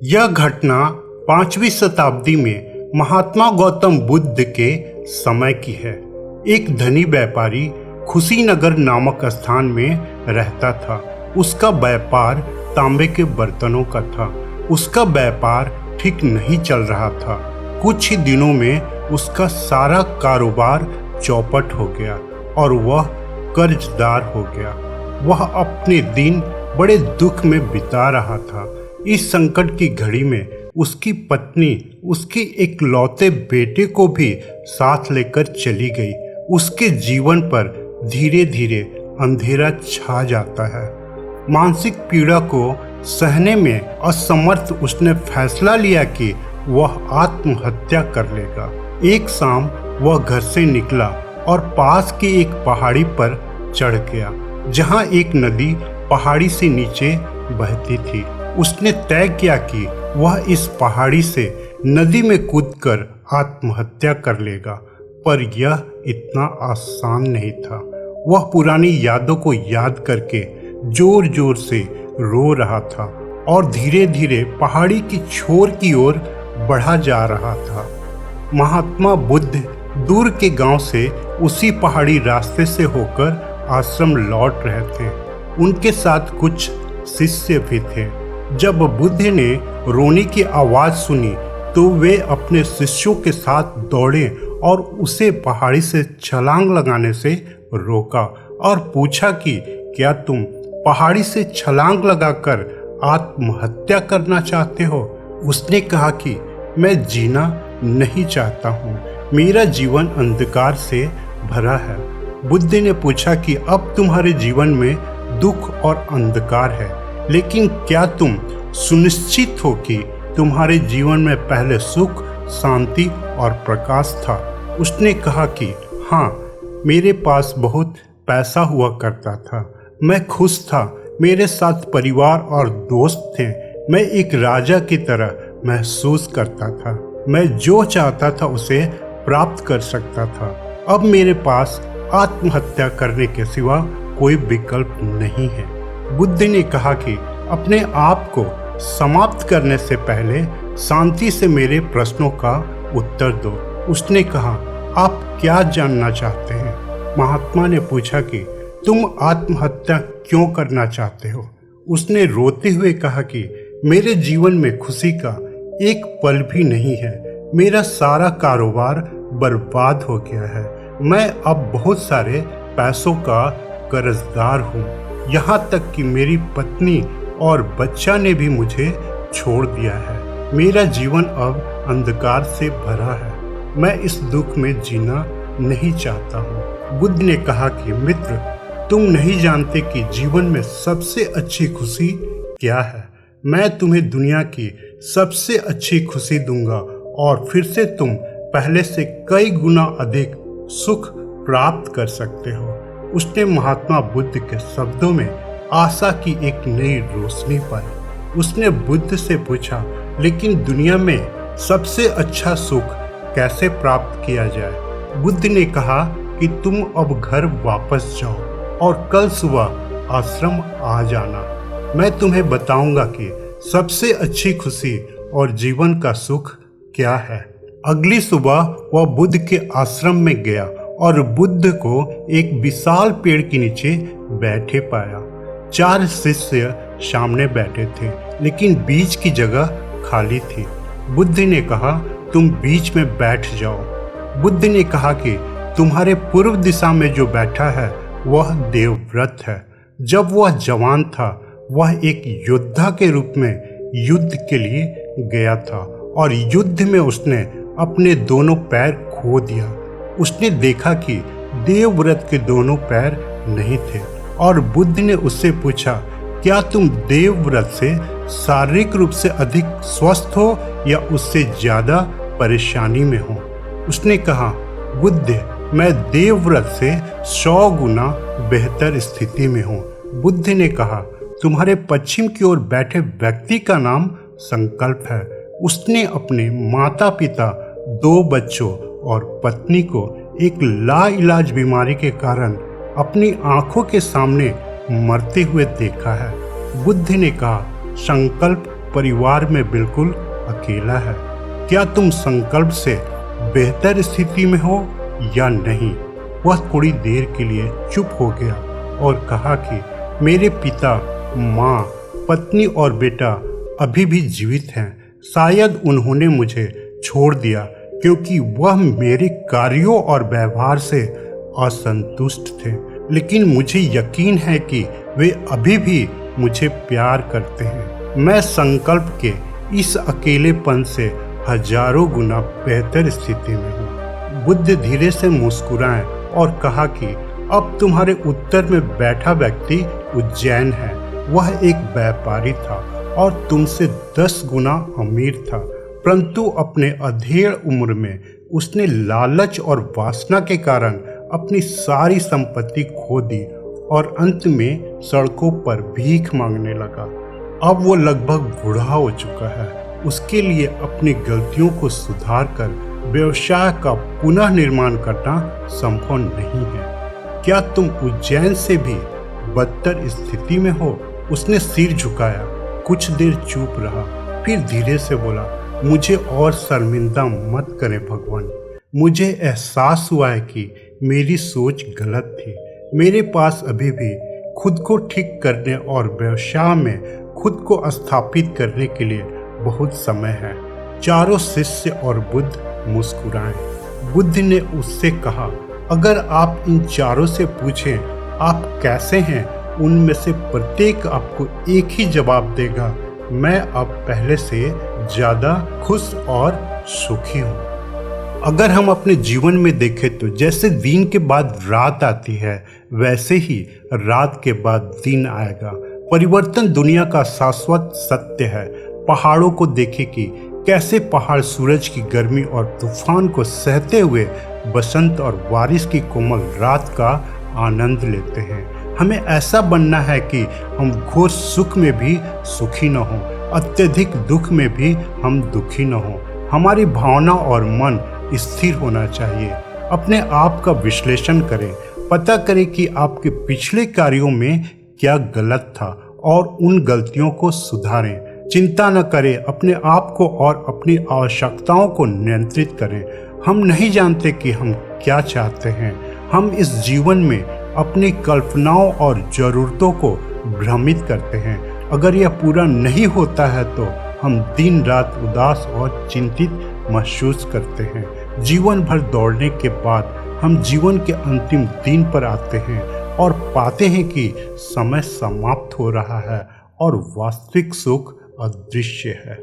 यह घटना 5वीं शताब्दी में महात्मा गौतम बुद्ध के समय की है। एक धनी व्यापारी खुशीनगर नामक स्थान में रहता था। उसका व्यापार तांबे के बर्तनों का था। उसका व्यापार ठीक नहीं चल रहा था। कुछ ही दिनों में उसका सारा कारोबार चौपट हो गया और वह कर्जदार हो गया। वह अपने दिन बड़े दुख में बिता रहा था। इस संकट की घड़ी में उसकी पत्नी उसके इकलौते बेटे को भी साथ लेकर चली गई। उसके जीवन पर धीरे धीरे अंधेरा छा जाता है। मानसिक पीड़ा को सहने में असमर्थ उसने फैसला लिया कि वह आत्महत्या कर लेगा। एक शाम वह घर से निकला और पास की एक पहाड़ी पर चढ़ गया, जहां एक नदी पहाड़ी से नीचे बहती थी। उसने तय किया कि वह इस पहाड़ी से नदी में कूदकर आत्महत्या कर लेगा, पर यह इतना आसान नहीं था। वह पुरानी यादों को याद करके जोर जोर से रो रहा था और धीरे धीरे पहाड़ी की छोर की ओर बढ़ा जा रहा था। महात्मा बुद्ध दूर के गांव से उसी पहाड़ी रास्ते से होकर आश्रम लौट रहे थे। उनके साथ कुछ शिष्य भी थे। जब बुद्ध ने रोने की आवाज सुनी तो वे अपने शिष्यों के साथ दौड़े और उसे पहाड़ी से छलांग लगाने से रोका और पूछा कि क्या तुम पहाड़ी से छलांग लगाकर आत्महत्या करना चाहते हो? उसने कहा कि मैं जीना नहीं चाहता हूँ, मेरा जीवन अंधकार से भरा है। बुद्ध ने पूछा कि अब तुम्हारे जीवन में दुख और अंधकार है, लेकिन क्या तुम सुनिश्चित हो कि तुम्हारे जीवन में पहले सुख, शांति और प्रकाश था? उसने कहा कि हाँ, मेरे पास बहुत पैसा हुआ करता था, मैं खुश था, मेरे साथ परिवार और दोस्त थे, मैं एक राजा की तरह महसूस करता था, मैं जो चाहता था उसे प्राप्त कर सकता था। अब मेरे पास आत्महत्या करने के सिवा कोई विकल्प नहीं है। बुद्ध ने कहा कि अपने आप को समाप्त करने से पहले शांति से मेरे प्रश्नों का उत्तर दो। उसने कहा, आप क्या जानना चाहते हैं? महात्मा ने पूछा कि तुम आत्महत्या क्यों करना चाहते हो? उसने रोते हुए कहा कि मेरे जीवन में खुशी का एक पल भी नहीं है, मेरा सारा कारोबार बर्बाद हो गया है, मैं अब बहुत सारे पैसों का कर्जदार हूँ, यहाँ तक कि मेरी पत्नी और बच्चा ने भी मुझे छोड़ दिया है, मेरा जीवन अब अंधकार से भरा है, मैं इस दुख में जीना नहीं चाहता हूँ। बुद्ध ने कहा कि मित्र, तुम नहीं जानते कि जीवन में सबसे अच्छी खुशी क्या है। मैं तुम्हें दुनिया की सबसे अच्छी खुशी दूंगा और फिर से तुम पहले से कई गुना अधिक सुख प्राप्त कर सकते हो। उसने महात्मा बुद्ध के शब्दों में आशा की एक नई रोशनी पाई। उसने बुद्ध से पूछा, लेकिन दुनिया में सबसे अच्छा सुख कैसे प्राप्त किया जाए? बुद्ध ने कहा कि तुम अब घर वापस जाओ और कल सुबह आश्रम आ जाना। मैं तुम्हें बताऊंगा कि सबसे अच्छी खुशी और जीवन का सुख क्या है। अगली सुबह वह बुद्ध के आश्रम में गया और बुद्ध को एक विशाल पेड़ के नीचे बैठे पाया। 4 शिष्य सामने बैठे थे, लेकिन बीच की जगह खाली थी। बुद्ध ने कहा, तुम बीच में बैठ जाओ। बुद्ध ने कहा कि तुम्हारे पूर्व दिशा में जो बैठा है वह देवव्रत है। जब वह जवान था, वह एक योद्धा के रूप में युद्ध के लिए गया था और युद्ध में उसने अपने दोनों पैर खो दिया। उसने देखा कि देवव्रत के दोनों पैर नहीं थे और बुद्ध ने उससे पूछा, क्या तुम देवव्रत से शारीरिक रूप से अधिक स्वस्थ हो या उससे ज्यादा परेशानी में हो? उसने कहा, बुद्ध, मैं देवव्रत से 100 गुना बेहतर स्थिति में हूँ। बुद्ध ने कहा, तुम्हारे पश्चिम की ओर बैठे व्यक्ति का नाम संकल्प है। उसने अपने माता पिता, 2 बच्चों और पत्नी को एक लाइलाज बीमारी के कारण अपनी आंखों के सामने मरते हुए देखा है। बुद्ध ने कहा, संकल्प परिवार में बिल्कुल अकेला है। क्या तुम संकल्प से बेहतर स्थिति में हो या नहीं? वह थोड़ी देर के लिए चुप हो गया और कहा कि मेरे पिता, माँ, पत्नी और बेटा अभी भी जीवित हैं। शायद उन्होंने मुझे छोड़ दिया क्योंकि वह मेरे कार्यों और व्यवहार से असंतुष्ट थे, लेकिन मुझे यकीन है कि वे अभी भी मुझे प्यार करते हैं। मैं संकल्प के इस अकेलेपन से हजारों गुना बेहतर स्थिति में हूँ। बुद्ध धीरे से मुस्कुराए और कहा कि अब तुम्हारे उत्तर में बैठा व्यक्ति उज्जैन है। वह एक व्यापारी था और तुमसे 10 गुना अमीर था, परंतु अपने अधेड़ उम्र में उसने लालच और वासना के कारण अपनी सारी संपत्ति खो दी और अंत में सड़कों पर भीख मांगने लगा। अब वो लगभग बूढ़ा हो चुका है। उसके लिए अपनी गलतियों को सुधार कर व्यवसाय का पुनः निर्माण करना संभव नहीं है। क्या तुम उज्जैन से भी बदतर स्थिति में हो? उसने सिर झुकाया, कुछ देर चुप रहा, फिर धीरे से बोला, मुझे और शर्मिंदा मत करें भगवान। मुझे एहसास हुआ है कि मेरी सोच गलत थी। मेरे पास अभी भी खुद को ठीक करने और व्यवसाय में खुद को स्थापित करने के लिए बहुत समय है। चारों शिष्य और बुद्ध मुस्कुराए। बुद्ध ने उससे कहा, अगर आप इन चारों से पूछें आप कैसे हैं, उनमें से प्रत्येक आपको एक ही जवाब देगा, मैं अब पहले से ज़्यादा खुश और सुखी हूँ। अगर हम अपने जीवन में देखें तो जैसे दिन के बाद रात आती है, वैसे ही रात के बाद दिन आएगा। परिवर्तन दुनिया का शाश्वत सत्य है। पहाड़ों को देखें कि कैसे पहाड़ सूरज की गर्मी और तूफान को सहते हुए बसंत और बारिश की कोमल रात का आनंद लेते हैं। हमें ऐसा बनना है कि हम घोर सुख में भी सुखी न हों, अत्यधिक दुख में भी हम दुखी न हों। हमारी भावना और मन स्थिर होना चाहिए। अपने आप का विश्लेषण करें, पता करें कि आपके पिछले कार्यों में क्या गलत था और उन गलतियों को सुधारें। चिंता न करें, अपने आप को और अपनी आवश्यकताओं को नियंत्रित करें। हम नहीं जानते कि हम क्या चाहते हैं। हम इस जीवन में अपनी कल्पनाओं और ज़रूरतों को भ्रमित करते हैं। अगर यह पूरा नहीं होता है तो हम दिन रात उदास और चिंतित महसूस करते हैं। जीवन भर दौड़ने के बाद हम जीवन के अंतिम दिन पर आते हैं और पाते हैं कि समय समाप्त हो रहा है और वास्तविक सुख अदृश्य है।